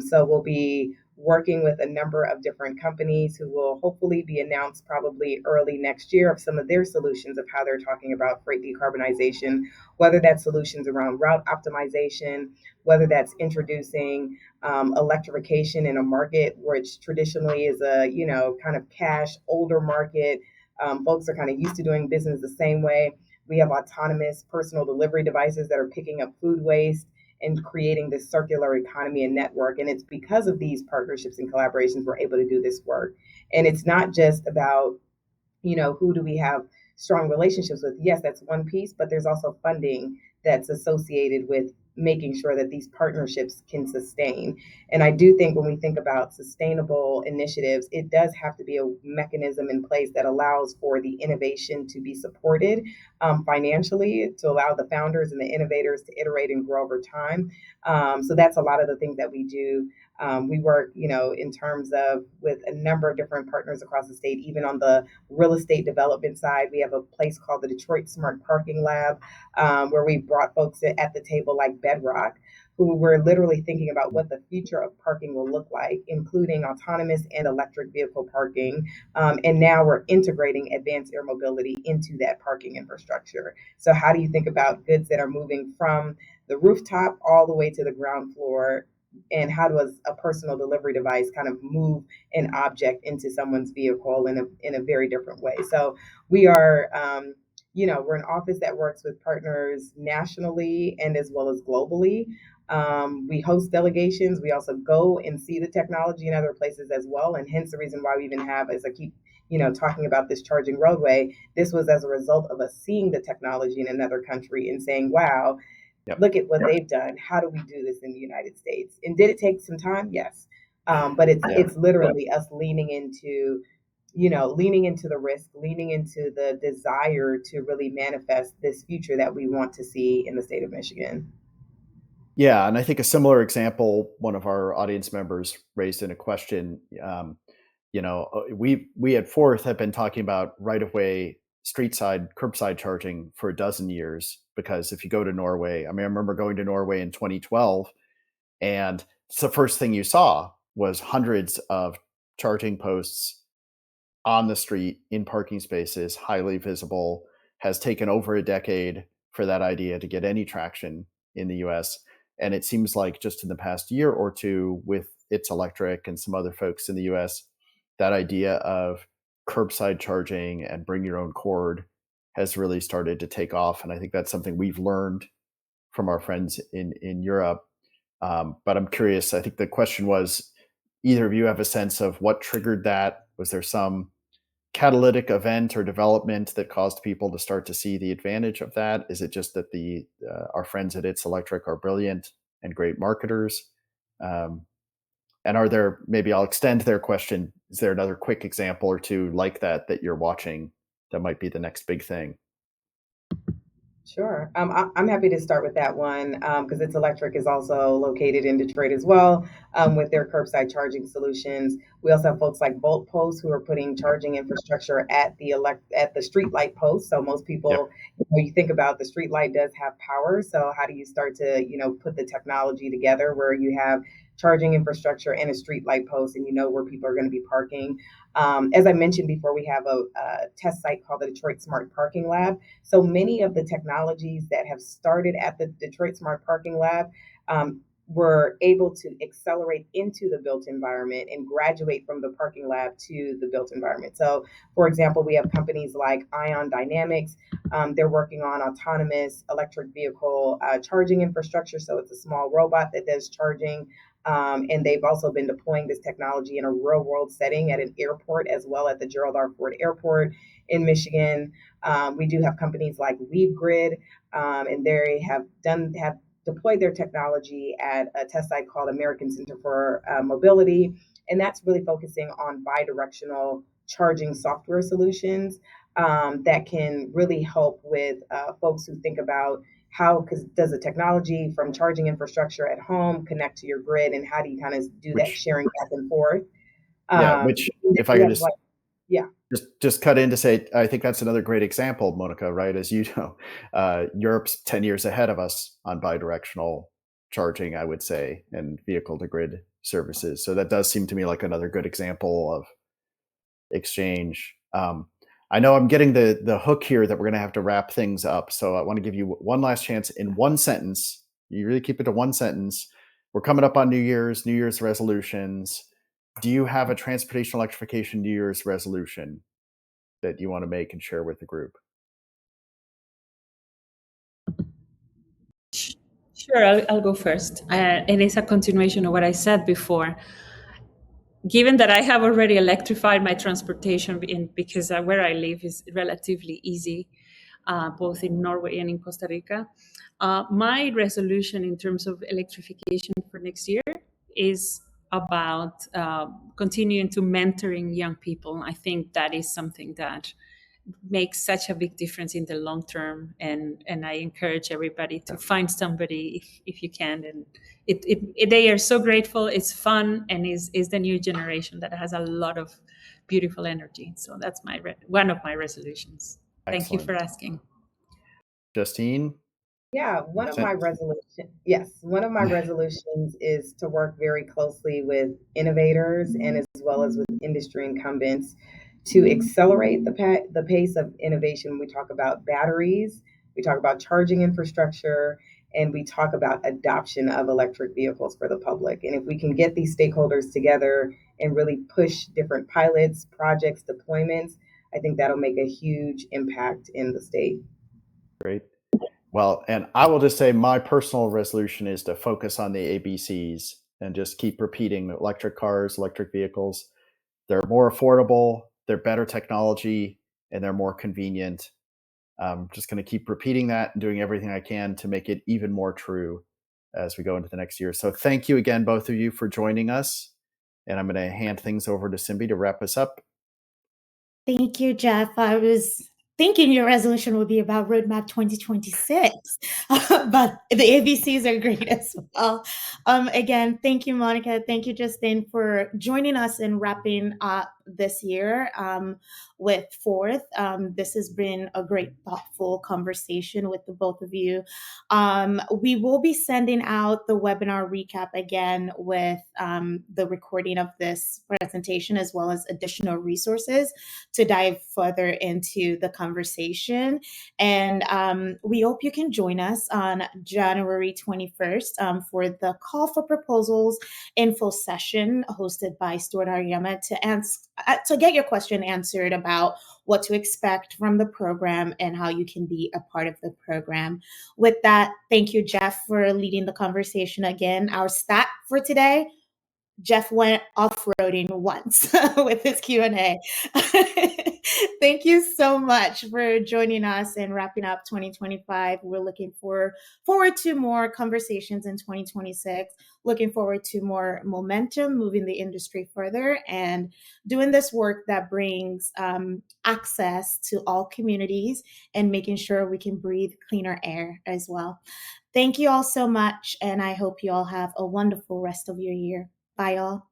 So we'll be working with a number of different companies who will hopefully be announced probably early next year of some of their solutions of how they're talking about freight decarbonization, whether that's solutions around route optimization, whether that's introducing electrification in a market which traditionally is a kind of cash older market. Folks are kind of used to doing business the same way. We have autonomous personal delivery devices that are picking up food waste and creating this circular economy and network. And it's because of these partnerships and collaborations we're able to do this work. And it's not just about, who do we have strong relationships with? Yes, that's one piece, but there's also funding that's associated with making sure that these partnerships can sustain. And I do think when we think about sustainable initiatives, it does have to be a mechanism in place that allows for the innovation to be supported financially, to allow the founders and the innovators to iterate and grow over time. So that's a lot of the things that we do. We work, in terms of with a number of different partners across the state, even on the real estate development side. We have a place called the Detroit Smart Parking Lab, where we brought folks at the table like Bedrock, who were literally thinking about what the future of parking will look like, including autonomous and electric vehicle parking. And now we're integrating advanced air mobility into that parking infrastructure. So, how do you think about goods that are moving from the rooftop all the way to the ground floor? And how does a personal delivery device kind of move an object into someone's vehicle in a very different way? So we are, we're an office that works with partners nationally and as well as globally. We host delegations. We also go and see the technology in other places as well. And hence the reason why we even have, as I keep, talking about this charging roadway, this was as a result of us seeing the technology in another country and saying, wow, Yep. look at what they've done. How do we do this in the United States? And did it take some time? Yes. But it's literally us leaning into, leaning into the risk, leaning into the desire to really manifest this future that we want to see in the state of Michigan. Yeah, and I think a similar example, one of our audience members raised in a question. We at Fourth have been talking about right of way, street side, curbside charging for a dozen years. Because if you go to Norway, I remember going to Norway in 2012, and it's the first thing you saw was hundreds of charging posts on the street in parking spaces, highly visible. Has taken over a decade for that idea to get any traction in the US. And it seems like just in the past year or two, with It's Electric and some other folks in the US, that idea of curbside charging and bring your own cord has really started to take off. And I think that's something we've learned from our friends in Europe. But I'm curious, I think the question was, either of you have a sense of what triggered that? Was there some catalytic event or development that caused people to start to see the advantage of that? Is it just that our friends at It's Electric are brilliant and great marketers? And are there, maybe I'll extend their question, is there another quick example or two like that you're watching that might be the next big thing? Sure. I'm happy to start with that one because It's Electric is also located in Detroit as well with their curbside charging solutions. We also have folks like Volt Post who are putting charging infrastructure at the street light post. So most Yep. people, you think about the street light does have power. So how do you start to put the technology together where you have charging infrastructure and a street light post, and you know where people are going to be parking. As I mentioned before, we have a test site called the Detroit Smart Parking Lab. So many of the technologies that have started at the Detroit Smart Parking Lab were able to accelerate into the built environment and graduate from the parking lab to the built environment. So, for example, we have companies like Ion Dynamics. They're working on autonomous electric vehicle charging infrastructure. So it's a small robot that does charging. And they've also been deploying this technology in a real world setting at an airport as well at the Gerald R. Ford Airport in Michigan. We do have companies like WeaveGrid, and they have deployed their technology at a test site called American Center for Mobility, and that's really focusing on bidirectional charging software solutions that can really help with folks who think about because does the technology from charging infrastructure at home connect to your grid, and how do you kind of do that Which, sharing back and forth? yeah, which, if I We could have like, yeah. just cut in to say, I think that's another great example, Monica, right? As you know, Europe's 10 years ahead of us on bidirectional charging, I would say, and vehicle to grid services. So that does seem to me like another good example of exchange. I know I'm getting the hook here that we're going to have to wrap things up. So I want to give you one last chance in one sentence. You really keep it to one sentence. We're coming up on New Year's resolutions. Do you have a transportation electrification New Year's resolution that you want to make and share with the group? Sure, I'll go first. And it's a continuation of what I said before. Given that I have already electrified my transportation because where I live is relatively easy, both in Norway and in Costa Rica, my resolution in terms of electrification for next year is about continuing to mentoring young people. I think that is something that makes such a big difference in the long term, and I encourage everybody to find somebody if you can, and they are so grateful, it's fun, and is the new generation that has a lot of beautiful energy. So that's one of my resolutions. Thank you Excellent. for asking. Justine? Yeah, one of my resolutions is to work very closely with innovators and as well as with industry incumbents to accelerate the pace of innovation. We talk about batteries, we talk about charging infrastructure, and we talk about adoption of electric vehicles for the public. And if we can get these stakeholders together and really push different pilots, projects, deployments, I think that'll make a huge impact in the state. Great. Well, and I will just say my personal resolution is to focus on the ABCs and just keep repeating electric cars, electric vehicles. They're more affordable, they're better technology, and they're more convenient. I'm just going to keep repeating that and doing everything I can to make it even more true as we go into the next year. So thank you again, both of you, for joining us. And I'm going to hand things over to Simbi to wrap us up. Thank you, Jeff. I was thinking your resolution would be about Roadmap 2026, but the ABCs are great as well. Again, thank you, Monica. Thank you, Justine, for joining us and wrapping up this year with Fourth. This has been a great, thoughtful conversation with the both of you. We will be sending out the webinar recap again with the recording of this presentation, as well as additional resources to dive further into the conversation. And we hope you can join us on January 21st for the Call for Proposals info session hosted by Stuart Ariama to get your question answered about what to expect from the program and how you can be a part of the program. With that, thank you, Jeff, for leading the conversation again. Our stat for today: Jeff went off-roading once with his Q&A. Thank you so much for joining us and wrapping up 2025. We're looking forward to more conversations in 2026, looking forward to more momentum, moving the industry further, and doing this work that brings access to all communities and making sure we can breathe cleaner air as well. Thank you all so much, and I hope you all have a wonderful rest of your year. Bye, all.